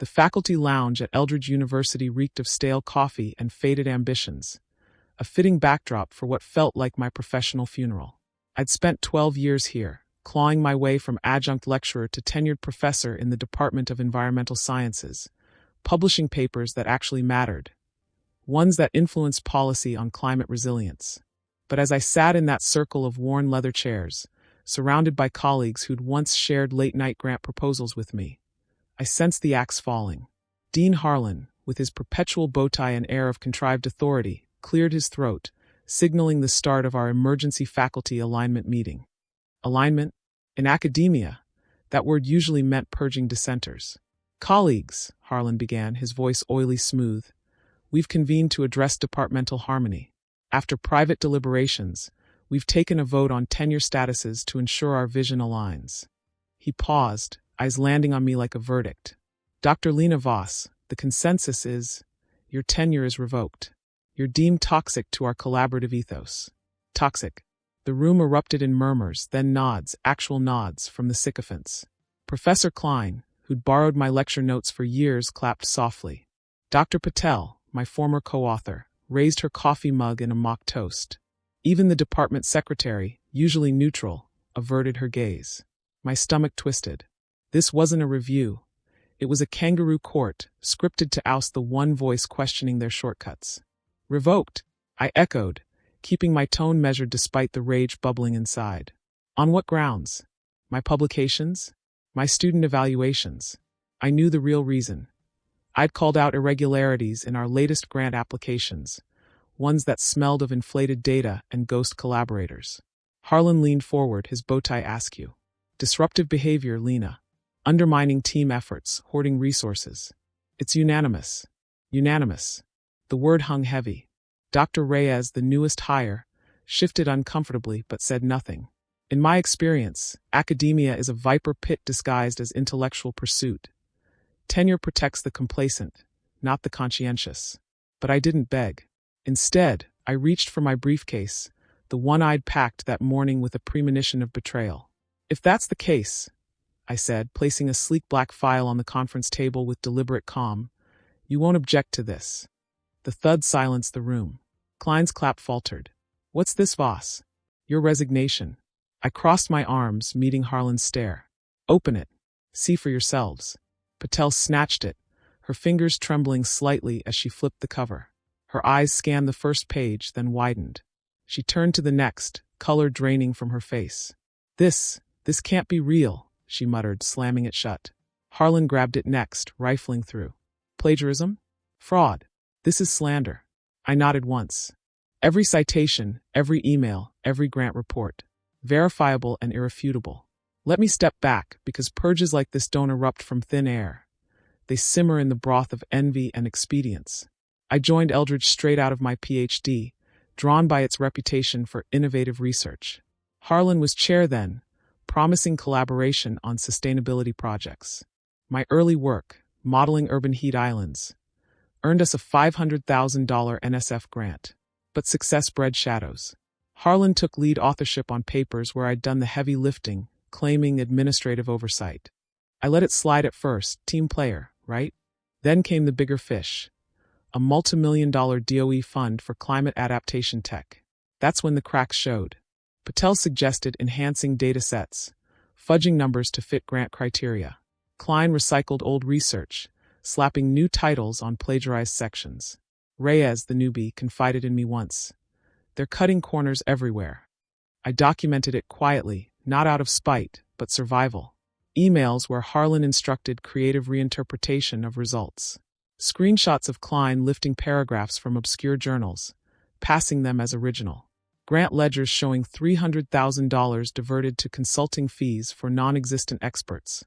The faculty lounge at Eldridge University reeked of stale coffee and faded ambitions, a fitting backdrop for what felt like my professional funeral. I'd spent 12 years here, clawing my way from adjunct lecturer to tenured professor in the Department of Environmental Sciences, publishing papers that actually mattered, ones that influenced policy on climate resilience. But as I sat in that circle of worn leather chairs, surrounded by colleagues who'd once shared late-night grant proposals with me, I sensed the axe falling. Dean Harlan, with his perpetual bowtie and air of contrived authority, cleared his throat, signaling the start of our emergency faculty alignment meeting. Alignment? In academia, that word usually meant purging dissenters. "Colleagues," Harlan began, his voice oily smooth, "we've convened to address departmental harmony. After private deliberations, we've taken a vote on tenure statuses to ensure our vision aligns." He paused, eyes landing on me like a verdict. "Dr. Lena Voss, the consensus is, your tenure is revoked. You're deemed toxic to our collaborative ethos." Toxic. The room erupted in murmurs, then nods, actual nods, from the sycophants. Professor Klein, who'd borrowed my lecture notes for years, clapped softly. Dr. Patel, my former co-author, raised her coffee mug in a mock toast. Even the department secretary, usually neutral, averted her gaze. My stomach twisted. This wasn't a review. It was a kangaroo court, scripted to oust the one voice questioning their shortcuts. "Revoked," I echoed, keeping my tone measured despite the rage bubbling inside. "On what grounds? My publications? My student evaluations?" I knew the real reason. I'd called out irregularities in our latest grant applications, ones that smelled of inflated data and ghost collaborators. Harlan leaned forward, his bowtie askew. "Disruptive behavior, Lena. Undermining team efforts, hoarding resources. It's unanimous." Unanimous. The word hung heavy. Dr. Reyes, the newest hire, shifted uncomfortably but said nothing. "In my experience, academia is a viper pit disguised as intellectual pursuit. Tenure protects the complacent, not the conscientious." But I didn't beg. Instead, I reached for my briefcase, the one I'd packed that morning with a premonition of betrayal. "If that's the case," I said, placing a sleek black file on the conference table with deliberate calm, "you won't object to this." The thud silenced the room. Klein's clap faltered. "What's this, Voss?" "Your resignation." I crossed my arms, meeting Harlan's stare. "Open it. See for yourselves." Patel snatched it, her fingers trembling slightly as she flipped the cover. Her eyes scanned the first page, then widened. She turned to the next, color draining from her face. This can't be real," she muttered, slamming it shut. Harlan grabbed it next, rifling through. "Plagiarism? Fraud. This is slander." I nodded once. "Every citation, every email, every grant report. Verifiable and irrefutable. Let me step back, because purges like this don't erupt from thin air. They simmer in the broth of envy and expedience." I joined Eldridge straight out of my PhD, drawn by its reputation for innovative research. Harlan was chair then, promising collaboration on sustainability projects. My early work, modeling urban heat islands, earned us a $500,000 NSF grant. But success bred shadows. Harlan took lead authorship on papers where I'd done the heavy lifting, claiming administrative oversight. I let it slide at first, team player, right? Then came the bigger fish. A multi-million-dollar DOE fund for climate adaptation tech. That's when the cracks showed. Patel suggested enhancing data sets, fudging numbers to fit grant criteria. Klein recycled old research, slapping new titles on plagiarized sections. Reyes, the newbie, confided in me once. "They're cutting corners everywhere." I documented it quietly, not out of spite, but survival. Emails where Harlan instructed creative reinterpretation of results. Screenshots of Klein lifting paragraphs from obscure journals, passing them as original. Grant ledgers showing $300,000 diverted to consulting fees for non-existent experts.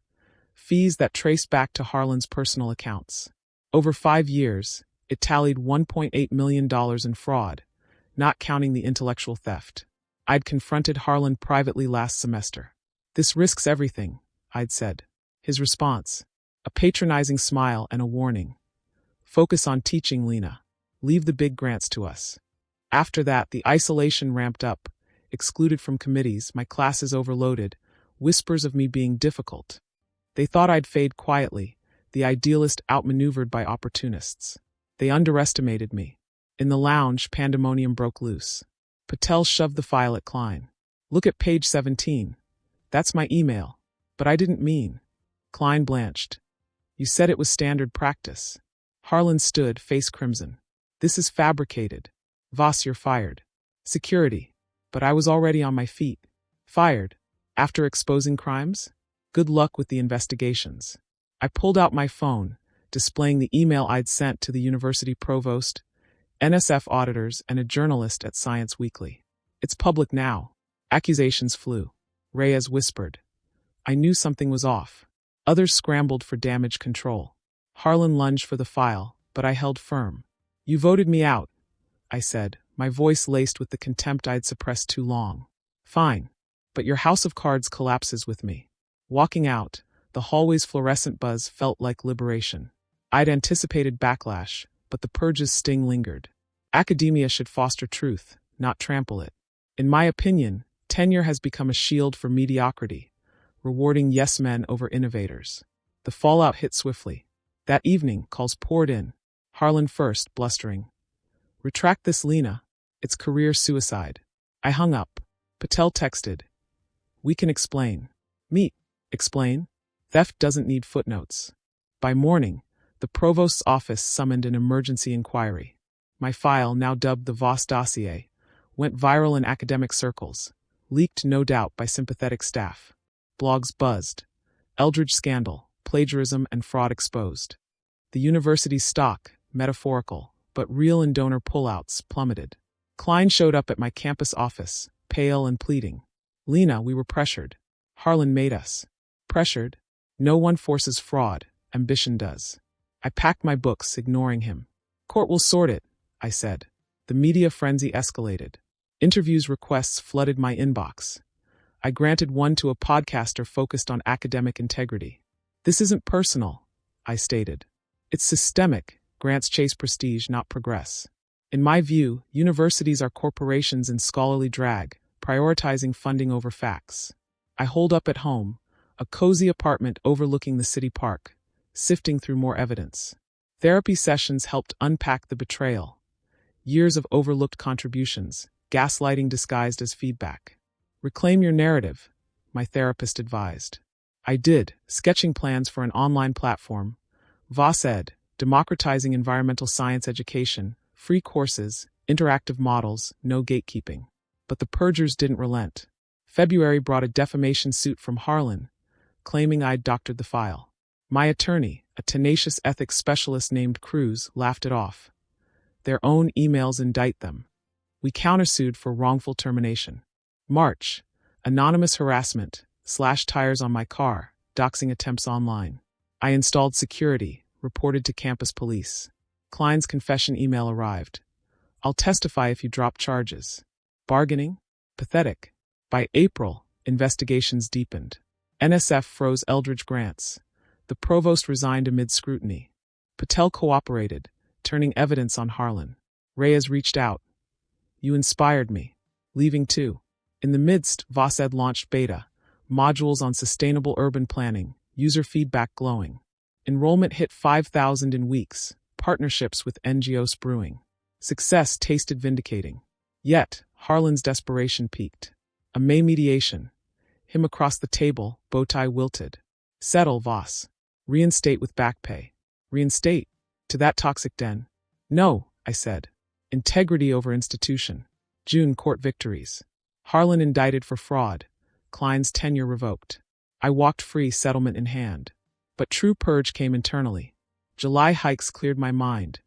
Fees that traced back to Harlan's personal accounts. Over 5 years, it tallied $1.8 million in fraud, not counting the intellectual theft. I'd confronted Harlan privately last semester. "This risks everything," I'd said. His response, a patronizing smile and a warning. "Focus on teaching, Lena. Leave the big grants to us." After that, the isolation ramped up. Excluded from committees, my classes overloaded, whispers of me being difficult. They thought I'd fade quietly, the idealist outmaneuvered by opportunists. They underestimated me. In the lounge, pandemonium broke loose. Patel shoved the file at Klein. "Look at page 17. That's my email." "But I didn't mean." Klein blanched. "You said it was standard practice." Harlan stood, face crimson. "This is fabricated. Voss, you're fired." "Security." But I was already on my feet. "Fired? After exposing crimes? Good luck with the investigations." I pulled out my phone, displaying the email I'd sent to the university provost, NSF auditors, and a journalist at Science Weekly. "It's public now." Accusations flew. Reyes whispered. I knew something was off. Others scrambled for damage control. Harlan lunged for the file, but I held firm. "You voted me out," I said, my voice laced with the contempt I'd suppressed too long. "Fine. But your house of cards collapses with me." Walking out, the hallway's fluorescent buzz felt like liberation. I'd anticipated backlash, but the purge's sting lingered. Academia should foster truth, not trample it. In my opinion, tenure has become a shield for mediocrity, rewarding yes-men over innovators. The fallout hit swiftly. That evening, calls poured in. Harlan first, blustering. "Retract this, Lena. It's career suicide." I hung up. Patel texted. "We can explain." "Meet. Explain? Theft doesn't need footnotes." By morning, the provost's office summoned an emergency inquiry. My file, now dubbed the Voss dossier, went viral in academic circles, leaked no doubt by sympathetic staff. Blogs buzzed. Eldridge scandal, plagiarism and fraud exposed. The university's stock, metaphorical, but real in donor pullouts, plummeted. Klein showed up at my campus office, pale and pleading. "Lena, we were pressured." Harlan made us. Pressured? No one forces fraud, ambition does. I packed my books, ignoring him. "Court will sort it," I said. The media frenzy escalated. Interviews requests flooded my inbox. I granted one to a podcaster focused on academic integrity. "This isn't personal," I stated. "It's systemic. Grants chase prestige, not progress. In my view, universities are corporations in scholarly drag, prioritizing funding over facts. I holed up at home, a cozy apartment overlooking the city park, sifting through more evidence. Therapy sessions helped unpack the betrayal. Years of overlooked contributions, gaslighting disguised as feedback. "Reclaim your narrative," my therapist advised. I did, sketching plans for an online platform, Voss Ed, democratizing environmental science education, free courses, interactive models, no gatekeeping. But the purgers didn't relent. February brought a defamation suit from Harlan, claiming I'd doctored the file. My attorney, a tenacious ethics specialist named Cruz, laughed it off. Their own emails indict them. We countersued for wrongful termination. March, anonymous harassment, slashed tires on my car, doxing attempts online. I installed security, reported to campus police. Klein's confession email arrived. "I'll testify if you drop charges." Bargaining? Pathetic. By April, investigations deepened. NSF froze Eldridge grants. The provost resigned amid scrutiny. Patel cooperated, turning evidence on Harlan. Reyes reached out. "You inspired me." Leaving too. In the midst, Voss Ed launched beta, modules on sustainable urban planning, user feedback glowing. Enrollment hit 5,000 in weeks, partnerships with NGOs brewing. Success tasted vindicating. Yet, Harlan's desperation peaked. A May mediation. Him across the table, bowtie wilted. "Settle, Voss. Reinstate with back pay." "Reinstate? To that toxic den?" "No," I said. "Integrity over institution." June court victories. Harlan indicted for fraud. Klein's tenure revoked. I walked free, settlement in hand. But true purge came internally. July hikes cleared my mind.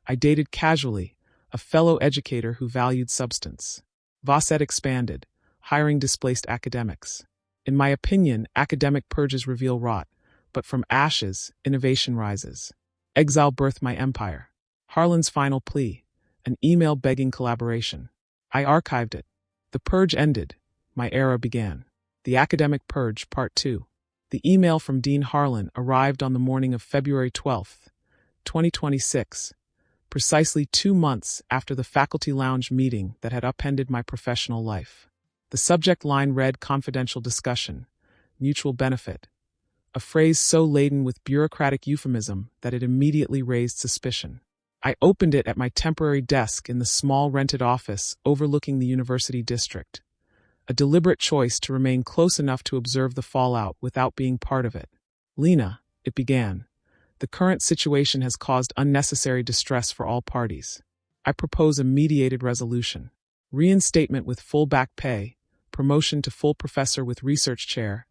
I dated casually, a fellow educator who valued substance. Voss Ed expanded, hiring displaced academics. In my opinion, academic purges reveal rot, but from ashes, innovation rises. Exile birthed my empire. Harlan's final plea, an email begging collaboration. I archived it. The purge ended. My era began. The Academic Purge, Part 2. The email from Dean Harlan arrived on the morning of February 12, 2026, precisely 2 months after the faculty lounge meeting that had upended my professional life. The subject line read confidential discussion, mutual benefit. a phrase so laden with bureaucratic euphemism that it immediately raised suspicion. I opened it at my temporary desk in the small rented office overlooking the university district, a deliberate choice to remain close enough to observe the fallout without being part of it. "Lena," it began, "the current situation has caused unnecessary distress for all parties. I propose a mediated resolution. Reinstatement with full back pay, promotion to full professor with research chair,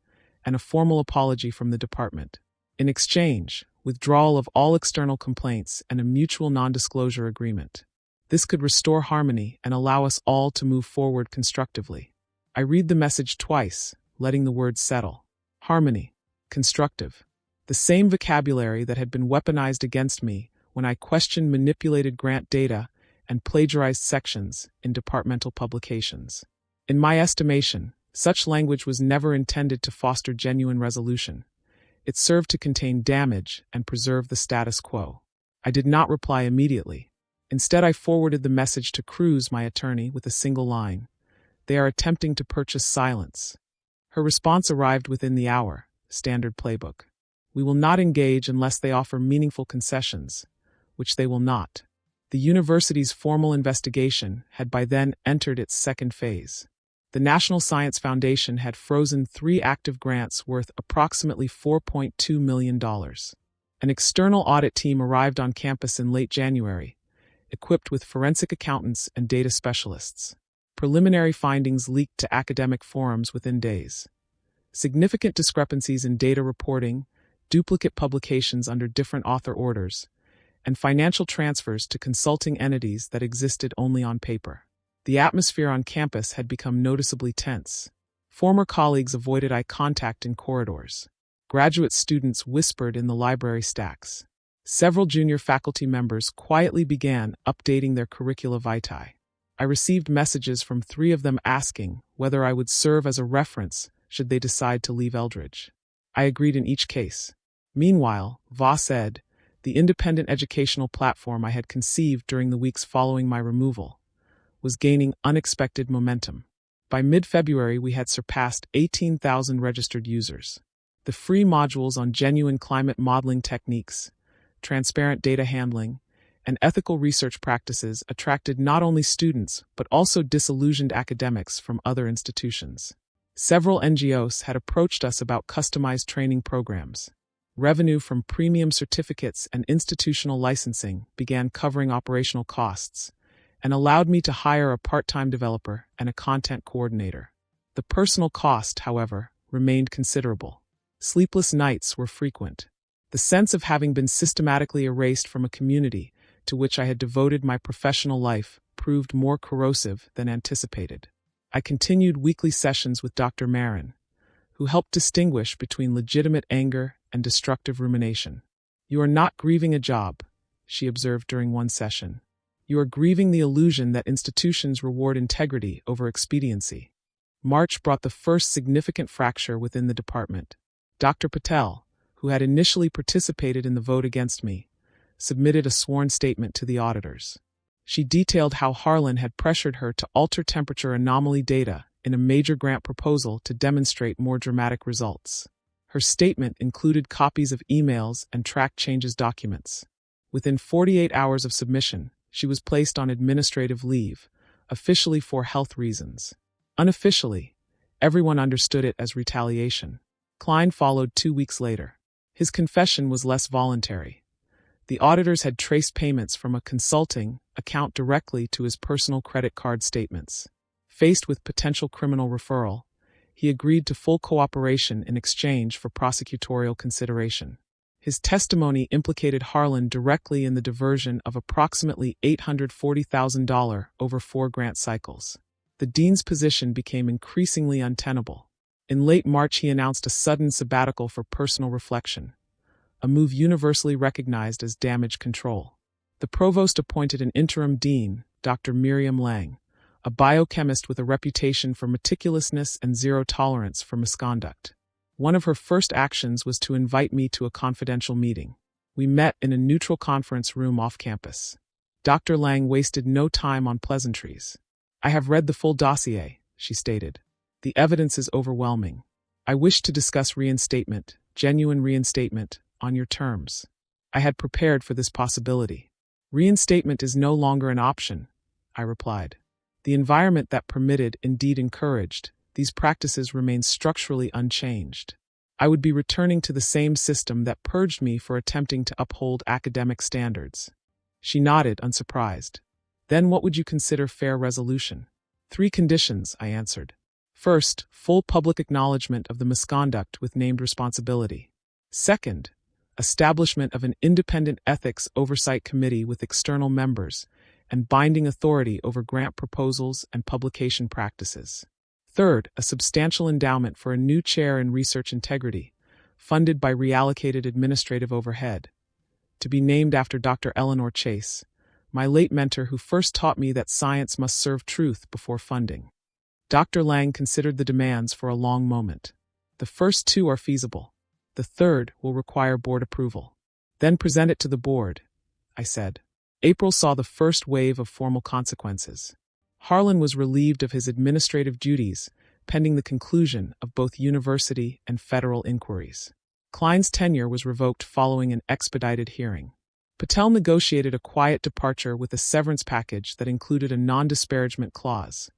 and a formal apology from the department. In exchange, withdrawal of all external complaints and a mutual non-disclosure agreement. This could restore harmony and allow us all to move forward constructively." I read the message twice, letting the words settle. Harmony. Constructive. The same vocabulary that had been weaponized against me when I questioned manipulated grant data and plagiarized sections in departmental publications. In my estimation, such language was never intended to foster genuine resolution. It served to contain damage and preserve the status quo. I did not reply immediately. Instead, I forwarded the message to Cruz, my attorney, with a single line. "They are attempting to purchase silence." Her response arrived within the hour, standard playbook. "We will not engage unless they offer meaningful concessions," which they will not. The university's formal investigation had by then entered its second phase. The National Science Foundation had frozen 3 active grants worth approximately $4.2 million. An external audit team arrived on campus in late January, equipped with forensic accountants and data specialists. Preliminary findings leaked to academic forums within days. Significant discrepancies in data reporting, duplicate publications under different author orders, and financial transfers to consulting entities that existed only on paper. The atmosphere on campus had become noticeably tense. Former colleagues avoided eye contact in corridors. Graduate students whispered in the library stacks. Several junior faculty members quietly began updating their curricula vitae. I received messages from 3 of them asking whether I would serve as a reference should they decide to leave Eldridge. I agreed in each case. Meanwhile, VOS-Ed, the independent educational platform I had conceived during the weeks following my removal, was gaining unexpected momentum. By mid-February, we had surpassed 18,000 registered users. The free modules on genuine climate modeling techniques, transparent data handling, and ethical research practices attracted not only students but also disillusioned academics from other institutions. Several NGOs had approached us about customized training programs. Revenue from premium certificates and institutional licensing began covering operational costs, and allowed me to hire a part-time developer and a content coordinator. The personal cost, however, remained considerable. Sleepless nights were frequent. The sense of having been systematically erased from a community to which I had devoted my professional life proved more corrosive than anticipated. I continued weekly sessions with Dr. Marin, who helped distinguish between legitimate anger and destructive rumination. "You are not grieving a job," she observed during one session. "You are grieving the illusion that institutions reward integrity over expediency." March brought the first significant fracture within the department. Dr. Patel, who had initially participated in the vote against me, submitted a sworn statement to the auditors. She detailed how Harlan had pressured her to alter temperature anomaly data in a major grant proposal to demonstrate more dramatic results. Her statement included copies of emails and track changes documents. Within 48 hours of submission, she was placed on administrative leave, officially for health reasons. Unofficially, everyone understood it as retaliation. Klein followed 2 weeks later. His confession was less voluntary. The auditors had traced payments from a consulting account directly to his personal credit card statements. Faced with potential criminal referral, he agreed to full cooperation in exchange for prosecutorial consideration. His testimony implicated Harlan directly in the diversion of approximately $840,000 over 4 grant cycles. The dean's position became increasingly untenable. In late March, he announced a sudden sabbatical for personal reflection, a move universally recognized as damage control. The provost appointed an interim dean, Dr. Miriam Lang, a biochemist with a reputation for meticulousness and zero tolerance for misconduct. One of her first actions was to invite me to a confidential meeting. We met in a neutral conference room off campus. Dr. Lang wasted no time on pleasantries. "I have read the full dossier," she stated. "The evidence is overwhelming. I wish to discuss reinstatement, genuine reinstatement, on your terms. I had prepared for this possibility. Reinstatement is no longer an option, I replied. The environment that permitted, indeed encouraged, these practices remains structurally unchanged. I would be returning to the same system that purged me for attempting to uphold academic standards. She nodded, unsurprised. Then what would you consider fair resolution? 3 conditions, I answered. First, full public acknowledgement of the misconduct with named responsibility. Second, establishment of an independent ethics oversight committee with external members and binding authority over grant proposals and publication practices. Third, a substantial endowment for a new chair in research integrity, funded by reallocated administrative overhead, to be named after Dr. Eleanor Chase, my late mentor who first taught me that science must serve truth before funding. Dr. Lang considered the demands for a long moment. The first 2 are feasible. The third will require board approval. Then present it to the board, I said. April saw the first wave of formal consequences. Harlan was relieved of his administrative duties, pending the conclusion of both university and federal inquiries. Klein's tenure was revoked following an expedited hearing. Patel negotiated a quiet departure with a severance package that included a non-disparagement clause,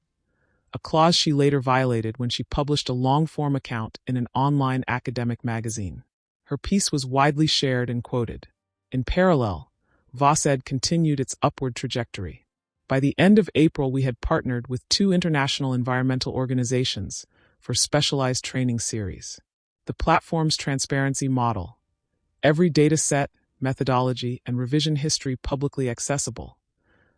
a clause she later violated when she published a long-form account in an online academic magazine. Her piece was widely shared and quoted. In parallel, VOSED continued its upward trajectory. By the end of April, we had partnered with 2 international environmental organizations for specialized training series. The platform's transparency model, every data set, methodology, and revision history publicly accessible,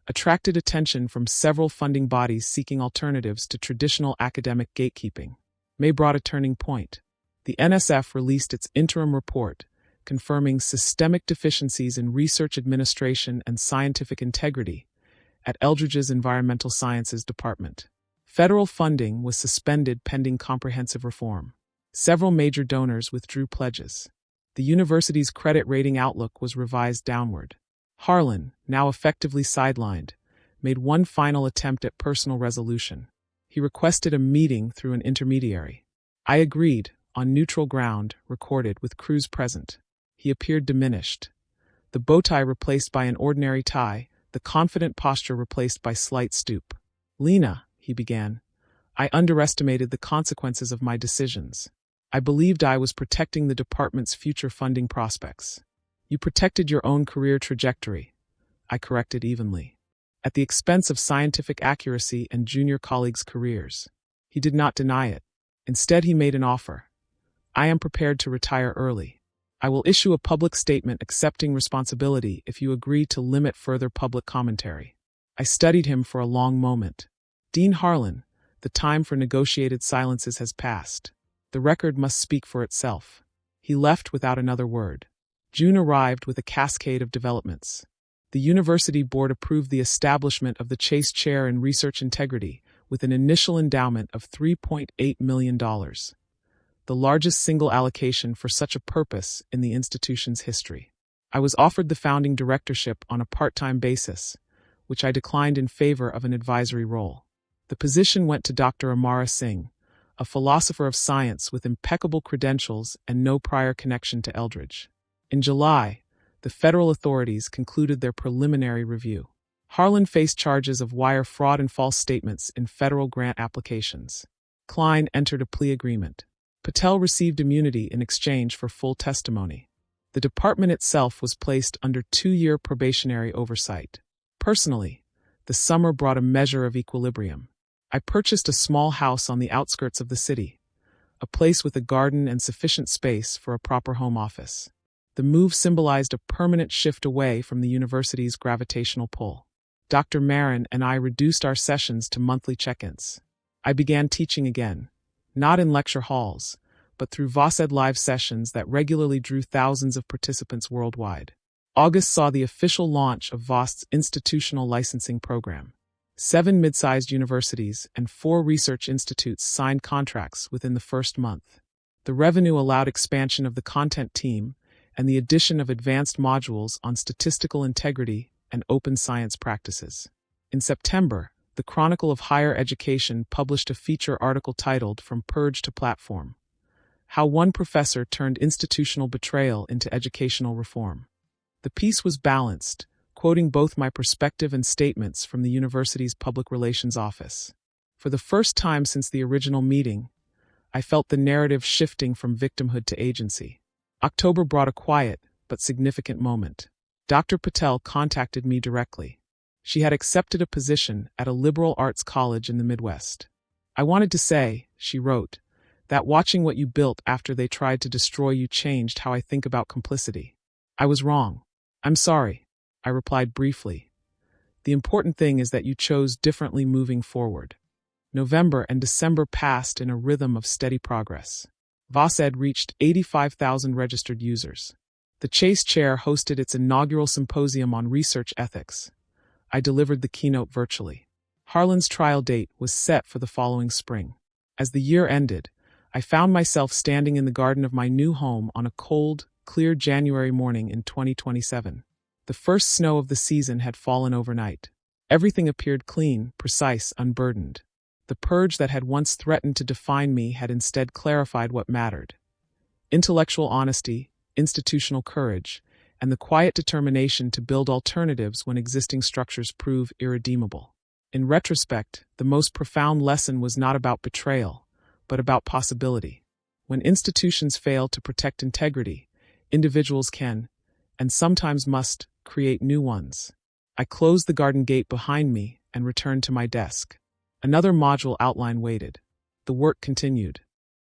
attracted attention from several funding bodies seeking alternatives to traditional academic gatekeeping. May brought a turning point. The NSF released its interim report, confirming systemic deficiencies in research administration and scientific integrity at Eldridge's Environmental Sciences Department. Federal funding was suspended pending comprehensive reform. Several major donors withdrew pledges. The university's credit rating outlook was revised downward. Harlan, now effectively sidelined, made one final attempt at personal resolution. He requested a meeting through an intermediary. I agreed, on neutral ground, recorded with crews present. He appeared diminished. The bowtie replaced by an ordinary tie, the confident posture replaced by slight stoop. "Lena," he began, "I underestimated the consequences of my decisions. I believed I was protecting the department's future funding prospects. You protected your own career trajectory," I corrected evenly, "at the expense of scientific accuracy and junior colleagues' careers." He did not deny it. Instead, he made an offer. "I am prepared to retire early. I will issue a public statement accepting responsibility if you agree to limit further public commentary." I studied him for a long moment. "Dean Harlan, the time for negotiated silences has passed. The record must speak for itself." He left without another word. June arrived with a cascade of developments. The university board approved the establishment of the Chase Chair in Research Integrity with an initial endowment of $3.8 million, the largest single allocation for such a purpose in the institution's history. I was offered the founding directorship on a part-time basis, which I declined in favor of an advisory role. The position went to Dr. Amara Singh, a philosopher of science with impeccable credentials and no prior connection to Eldridge. In July, the federal authorities concluded their preliminary review. Harlan faced charges of wire fraud and false statements in federal grant applications. Klein entered a plea agreement. Patel received immunity in exchange for full testimony. The department itself was placed under 2-year probationary oversight. Personally, the summer brought a measure of equilibrium. I purchased a small house on the outskirts of the city, a place with a garden and sufficient space for a proper home office. The move symbolized a permanent shift away from the university's gravitational pull. Dr. Marin and I reduced our sessions to monthly check-ins. I began teaching again, not in lecture halls, but through VOSED live sessions that regularly drew thousands of participants worldwide. August saw the official launch of VOSED's institutional licensing program. 7 mid-sized universities and 4 research institutes signed contracts within the first month. The revenue allowed expansion of the content team and the addition of advanced modules on statistical integrity and open science practices. In September, the Chronicle of Higher Education published a feature article titled "From Purge to Platform," How One Professor Turned Institutional Betrayal into Educational Reform. The piece was balanced, quoting both my perspective and statements from the university's public relations office. For the first time since the original meeting, I felt the narrative shifting from victimhood to agency. October brought a quiet but significant moment. Dr. Patel contacted me directly. She had accepted a position at a liberal arts college in the Midwest. "I wanted to say," she wrote, "that watching what you built after they tried to destroy you changed how I think about complicity. I was wrong. I'm sorry," I replied briefly. "The important thing is that you chose differently moving forward." November and December passed in a rhythm of steady progress. VOSED reached 85,000 registered users. The Chase Chair hosted its inaugural symposium on research ethics. I delivered the keynote virtually. Harlan's trial date was set for the following spring. As the year ended, I found myself standing in the garden of my new home on a cold, clear January morning in 2027. The first snow of the season had fallen overnight. Everything appeared clean, precise, unburdened. The purge that had once threatened to define me had instead clarified what mattered. Intellectual honesty, institutional courage, and the quiet determination to build alternatives when existing structures prove irredeemable. In retrospect, the most profound lesson was not about betrayal, but about possibility. When institutions fail to protect integrity, individuals can, and sometimes must, create new ones. I closed the garden gate behind me and returned to my desk. Another module outline waited. The work continued.